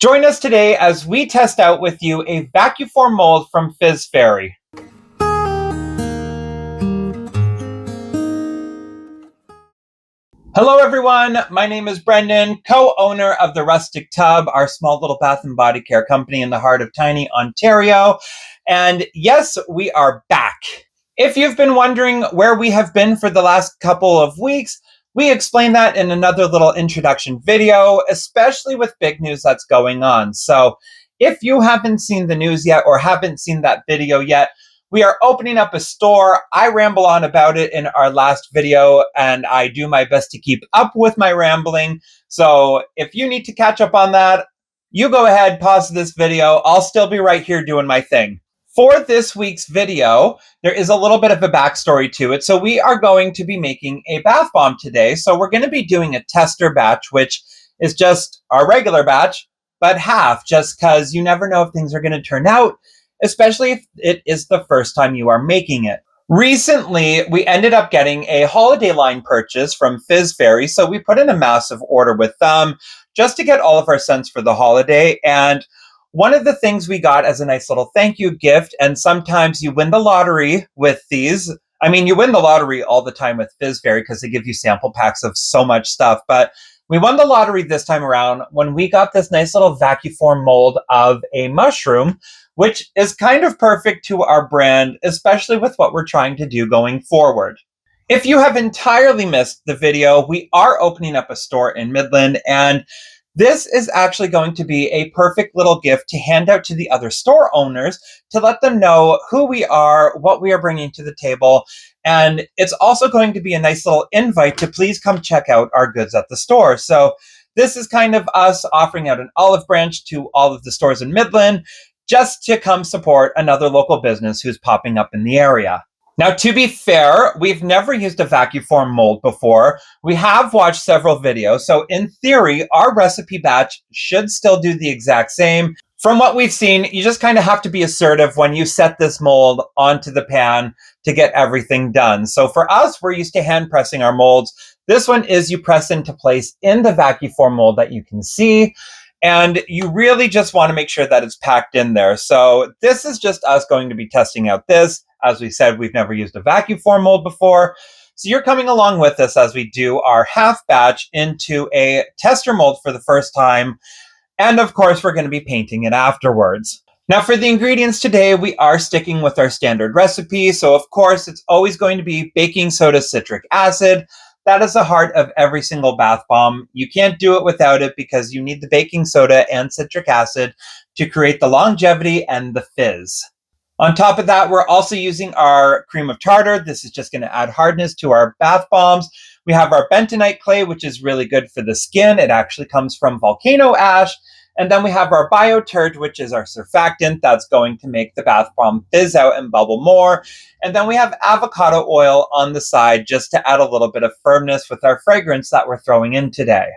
Join us today as we test out with you a Vacuform mold from Fizz Fairy. Hello everyone, my name is Brendan, co-owner of The Rustic Tub, our small little bath and body care company in the heart of tiny Ontario. And yes, we are back. If you've been wondering where we have been for the last couple of weeks, we explain that in another little introduction video, especially with big news that's going on. So if you haven't seen the news yet or haven't seen that video yet, we are opening up a store. I ramble on about it in our last video, and I do my best to keep up with my rambling. So if you need to catch up on that, you go ahead, pause this video. I'll still be right here doing my thing. For this week's video, there is a little bit of a backstory to it. So we are going to be making a bath bomb today. So we're going to be doing a tester batch, which is just our regular batch, but half, just because you never know if things are going to turn out, especially if it is the first time you are making it. Recently, we ended up getting a holiday line purchase from Fizz Fairy, so we put in a massive order with them just to get all of our scents for the holiday. And one of the things we got as a nice little thank you gift, and sometimes you win the lottery with these. I mean, you win the lottery all the time with Fizz Fairy because they give you sample packs of so much stuff, but we won the lottery this time around when we got this nice little Vacuform mold of a mushroom, which is kind of perfect to our brand, especially with what we're trying to do going forward. If you have entirely missed the video, we are opening up a store in Midland, and this is actually going to be a perfect little gift to hand out to the other store owners to let them know who we are, what we are bringing to the table, and it's also going to be a nice little invite to please come check out our goods at the store. So this is kind of us offering out an olive branch to all of the stores in Midland, just to come support another local business who's popping up in the area. Now, to be fair, we've never used a Vacuform mold before. We have watched several videos, so in theory, our recipe batch should still do the exact same. From what we've seen, you just kind of have to be assertive when you set this mold onto the pan to get everything done. So for us, we're used to hand pressing our molds. This one is you press into place in the Vacuform mold that you can see. And you really just want to make sure that it's packed in there. So this is just us going to be testing out this. As we said, we've never used a Vacuform mold before. So you're coming along with us as we do our half batch into a tester mold for the first time. And of course, we're going to be painting it afterwards. Now for the ingredients today, we are sticking with our standard recipe. So of course, it's always going to be baking soda, citric acid. That is the heart of every single bath bomb. You can't do it without it because you need the baking soda and citric acid to create the longevity and the fizz. On top of that, we're also using our cream of tartar. This is just going to add hardness to our bath bombs. We have our bentonite clay, which is really good for the skin. It actually comes from volcano ash. And then we have our bio-turd, which is our surfactant that's going to make the bath bomb fizz out and bubble more. And then we have avocado oil on the side just to add a little bit of firmness with our fragrance that we're throwing in today.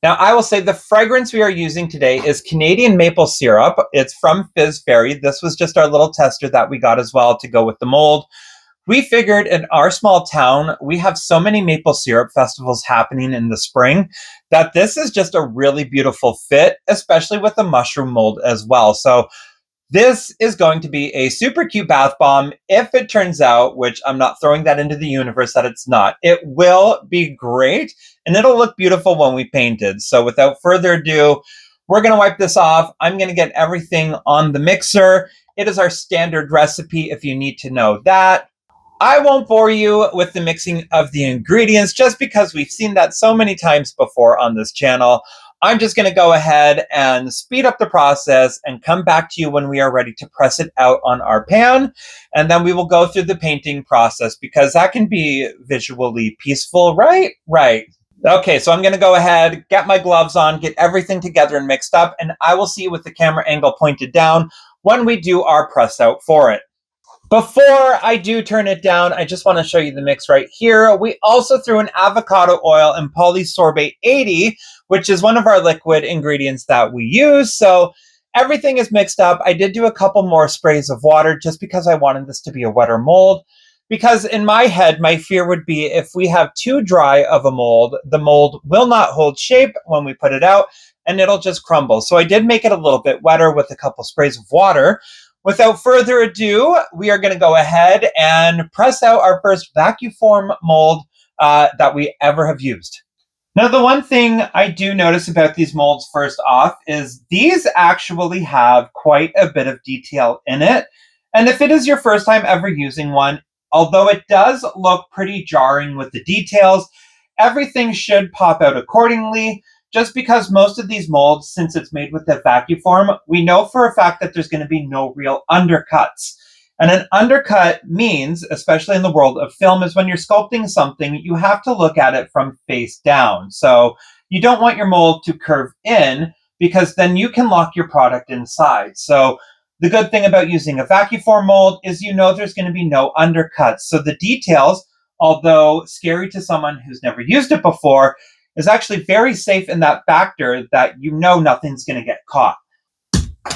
Now, I will say the fragrance we are using today is Canadian maple syrup. It's from Fizz Fairy. This was just our little tester that we got as well to go with the mold. We figured in our small town, we have so many maple syrup festivals happening in the spring that this is just a really beautiful fit, especially with the mushroom mold as well. So this is going to be a super cute bath bomb. If it turns out, which I'm not throwing that into the universe that it's not, it will be great and it'll look beautiful when we paint it. So without further ado, we're going to wipe this off. I'm going to get everything on the mixer. It is our standard recipe if you need to know that. I won't bore you with the mixing of the ingredients just because we've seen that so many times before on this channel. I'm just going to go ahead and speed up the process and come back to you when we are ready to press it out on our pan. And then we will go through the painting process because that can be visually peaceful, right? Right. Okay, so I'm going to go ahead, get my gloves on, get everything together and mixed up, and I will see you with the camera angle pointed down when we do our press out for it. Before I do turn it down, I just want to show you the mix right here. We also threw in avocado oil and polysorbate 80, which is one of our liquid ingredients that we use. So everything is mixed up. I did do a couple more sprays of water just because I wanted this to be a wetter mold. Because in my head, my fear would be if we have too dry of a mold, the mold will not hold shape when we put it out, and it'll just crumble. So I did make it a little bit wetter with a couple sprays of water. Without further ado, we are going to go ahead and press out our first Vacuform mold that we ever have used. Now, the one thing I do notice about these molds first off is these actually have quite a bit of detail in it. And if it is your first time ever using one, although it does look pretty jarring with the details, everything should pop out accordingly. Just because most of these molds, since it's made with the Vacuform, we know for a fact that there's going to be no real undercuts. And an undercut means, especially in the world of film, is when you're sculpting something, you have to look at it from face down. So you don't want your mold to curve in because then you can lock your product inside. So the good thing about using a Vacuform mold is you know there's going to be no undercuts. So the details, although scary to someone who's never used it before, is actually very safe in that factor that you know nothing's going to get caught.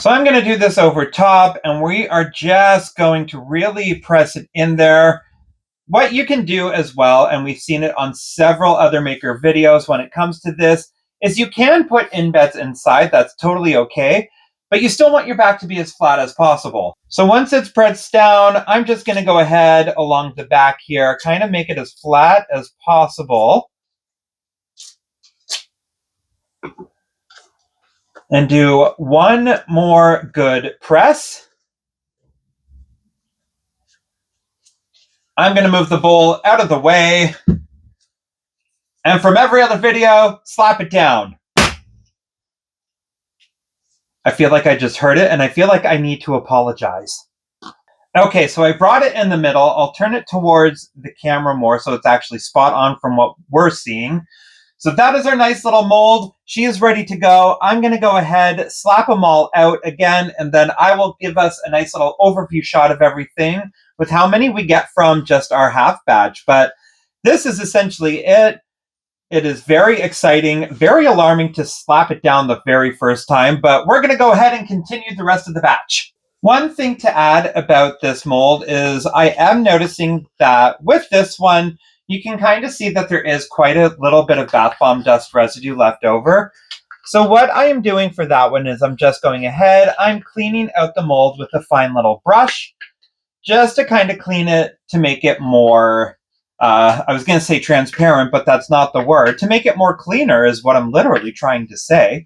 So I'm going to do this over top, and we are just going to really press it in there. What you can do as well, and we've seen it on several other maker videos when it comes to this, is you can put embeds inside. That's totally okay, but you still want your back to be as flat as possible. So once it's pressed down, I'm just going to go ahead along the back here, kind of make it as flat as possible. And do one more good press. I'm going to move the bowl out of the way. And from every other video, slap it down. I feel like I just heard it, and I feel like I need to apologize. Okay, so I brought it in the middle. I'll turn it towards the camera more so it's actually spot on from what we're seeing. So that is our nice little mold. She is ready to go. I'm going to go ahead, slap them all out again, and then I will give us a nice little overview shot of everything with how many we get from just our half batch. But this is essentially it. It is very exciting, very alarming to slap it down the very first time, but we're going to go ahead and continue the rest of the batch. One thing to add about this mold is I am noticing that with this one, you can kind of see that there is quite a little bit of bath bomb dust residue left over. So what I am doing for that one is I'm just going ahead, I'm cleaning out the mold with a fine little brush, just to kind of clean it to make it more, I was going to say transparent, but that's not the word. To make it more cleaner is what I'm literally trying to say.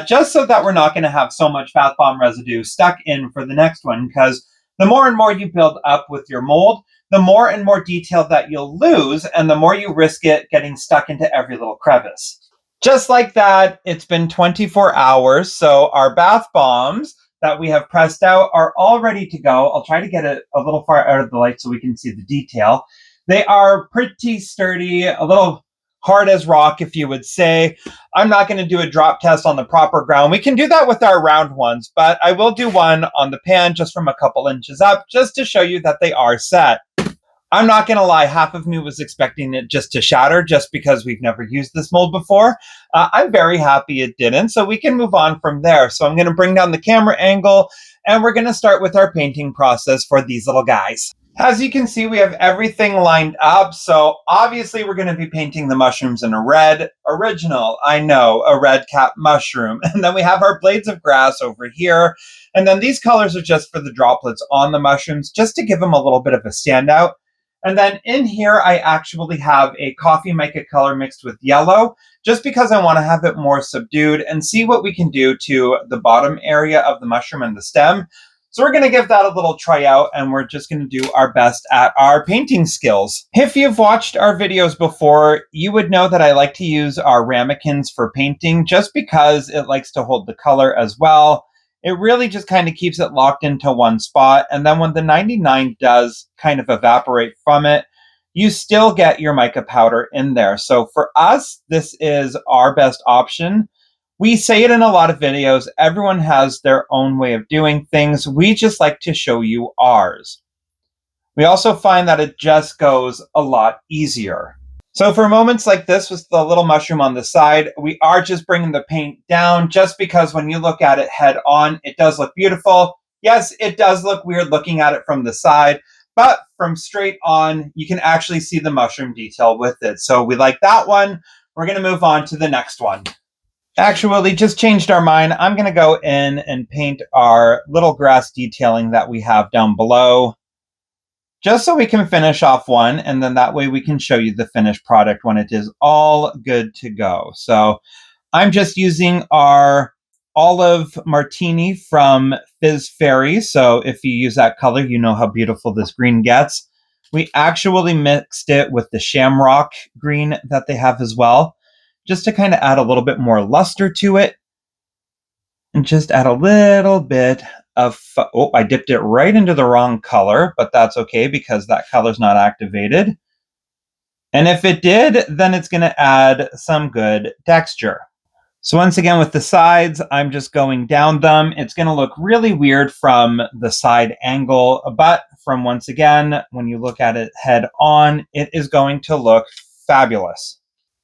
Just so that we're not going to have so much bath bomb residue stuck in for the next one, because the more and more you build up with your mold, the more and more detail that you'll lose, and the more you risk it getting stuck into every little crevice. Just like that, it's been 24 hours, so our bath bombs that we have pressed out are all ready to go. I'll try to get it a little far out of the light so we can see the detail. They are pretty sturdy, a little hard as rock, if you would say. I'm not going to do a drop test on the proper ground. We can do that with our round ones, but I will do one on the pan just from a couple inches up, just to show you that they are set. I'm not going to lie, half of me was expecting it just to shatter just because we've never used this mold before. I'm very happy it didn't, so we can move on from there. So I'm going to bring down the camera angle, and we're going to start with our painting process for these little guys. As you can see, we have everything lined up. So obviously we're going to be painting the mushrooms in a red. Original, I know, a red cap mushroom. And then we have our blades of grass over here. And then these colors are just for the droplets on the mushrooms, just to give them a little bit of a standout. And then in here, I actually have a coffee mica color mixed with yellow, just because I want to have it more subdued and see what we can do to the bottom area of the mushroom and the stem. So we're going to give that a little try out, and we're just going to do our best at our painting skills. If you've watched our videos before, you would know that I like to use our ramekins for painting just because it likes to hold the color as well. It really just kind of keeps it locked into one spot, and then when the 99 does kind of evaporate from it, you still get your mica powder in there. So for us, this is our best option. We say it in a lot of videos. Everyone has their own way of doing things. We just like to show you ours. We also find that it just goes a lot easier. So for moments like this with the little mushroom on the side, we are just bringing the paint down just because when you look at it head on, it does look beautiful. Yes, it does look weird looking at it from the side, but from straight on, you can actually see the mushroom detail with it. So we like that one. We're going to move on to the next one. Actually, just changed our mind. I'm going to go in and paint our little grass detailing that we have down below, just so we can finish off one, and then that way we can show you the finished product when it is all good to go. So I'm just using our olive martini from Fizz Fairy. So if you use that color, you know how beautiful this green gets. We actually mixed it with the shamrock green that they have as well, just to kind of add a little bit more luster to it, and just add a little bit of, oh, I dipped it right into the wrong color, but that's okay because that color's not activated. And if it did, then it's going to add some good texture. So once again, with the sides, I'm just going down them. It's going to look really weird from the side angle, but from once again, when you look at it head on, it is going to look fabulous.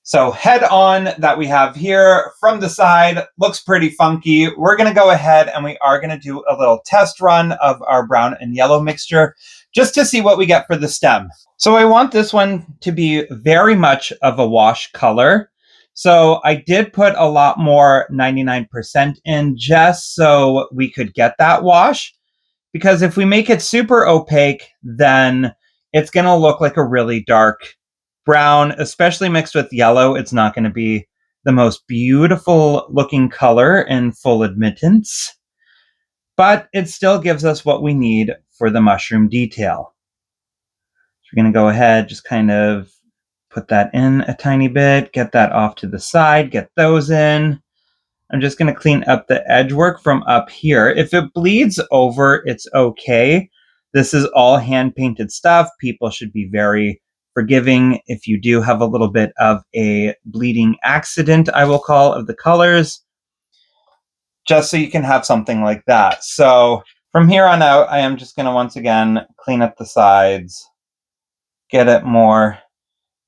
So head on that we have here from the side looks pretty funky. We're going to go ahead and we are going to do a little test run of our brown and yellow mixture just to see what we get for the stem. So I want this one to be very much of a wash color. So I did put a lot more 99% in just so we could get that wash. Because if we make it super opaque, then it's going to look like a really dark brown, especially mixed with yellow. It's not going to be the most beautiful looking color in full admittance, but it still gives us what we need for the mushroom detail. So we're going to go ahead, just kind of put that in a tiny bit, get that off to the side, get those in. I'm just going to clean up the edge work from up here. If it bleeds over, it's okay. This is all hand-painted stuff. People should be very forgiving if you do have a little bit of a bleeding accident, I will call, of the colors, just so you can have something like that. So from here on out, I am just going to once again clean up the sides, get it more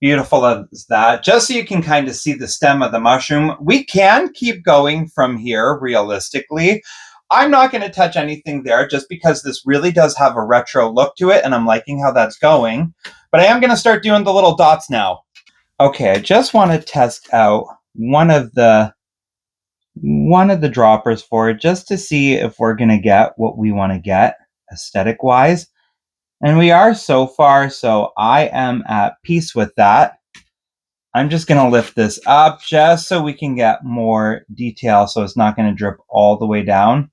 beautiful as that, just so you can kind of see the stem of the mushroom. We can keep going from here, realistically. I'm not going to touch anything there just because this really does have a retro look to it, and I'm liking how that's going. But I am going to start doing the little dots now. Okay, I just want to test out one of the droppers for it, just to see if we're going to get what we want to get aesthetic-wise. And we are so far, so I am at peace with that. I'm just going to lift this up just so we can get more detail, so it's not going to drip all the way down.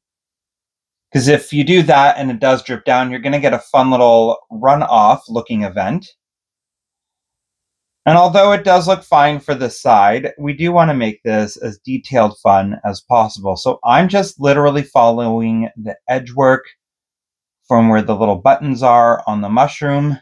Because if you do that and it does drip down, you're going to get a fun little runoff looking event. And although it does look fine for the side, we do want to make this as detailed fun as possible. So I'm just literally following the edge work from where the little buttons are on the mushroom.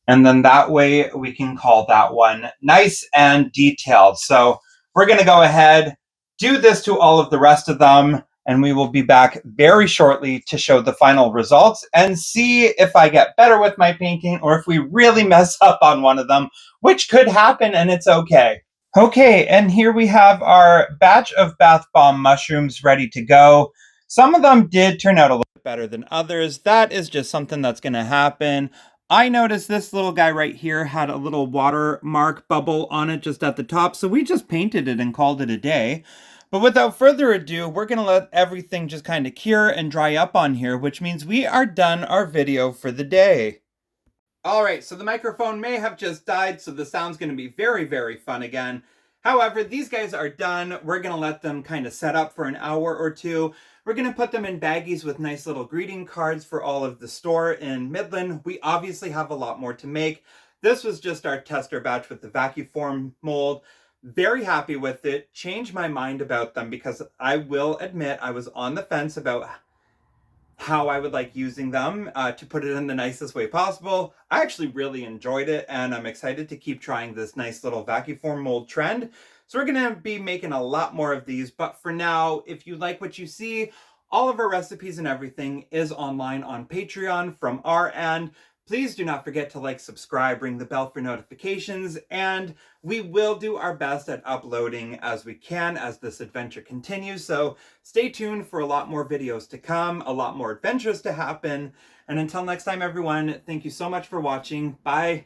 And then that way we can call that one nice and detailed. So we're going to go ahead, do this to all of the rest of them, and we will be back very shortly to show the final results and see if I get better with my painting or if we really mess up on one of them, which could happen, and it's okay. Okay, and here we have our batch of bath bomb mushrooms ready to go. Some of them did turn out a little bit better than others. That is just something that's going to happen. I noticed this little guy right here had a little watermark bubble on it just at the top, so we just painted it and called it a day. But without further ado, we're going to let everything just kind of cure and dry up on here, which means we are done our video for the day. Alright, so the microphone may have just died, so the sound's going to be very, very fun again. However, these guys are done. We're going to let them kind of set up for an hour or two. We're going to put them in baggies with nice little greeting cards for all of the store in Midland. We obviously have a lot more to make. This was just our tester batch with the Vacuform mold. Very happy with it. Changed my mind about them because I will admit I was on the fence about how I would like using them to put it in the nicest way possible. I actually really enjoyed it, and I'm excited to keep trying this nice little Vacuform mold trend. So we're gonna be making a lot more of these, but for now, if you like what you see, all of our recipes and everything is online on Patreon from our end. Please do not forget to like, subscribe, ring the bell for notifications, and we will do our best at uploading as we can as this adventure continues. So stay tuned for a lot more videos to come, a lot more adventures to happen. And until next time, everyone, thank you so much for watching. Bye.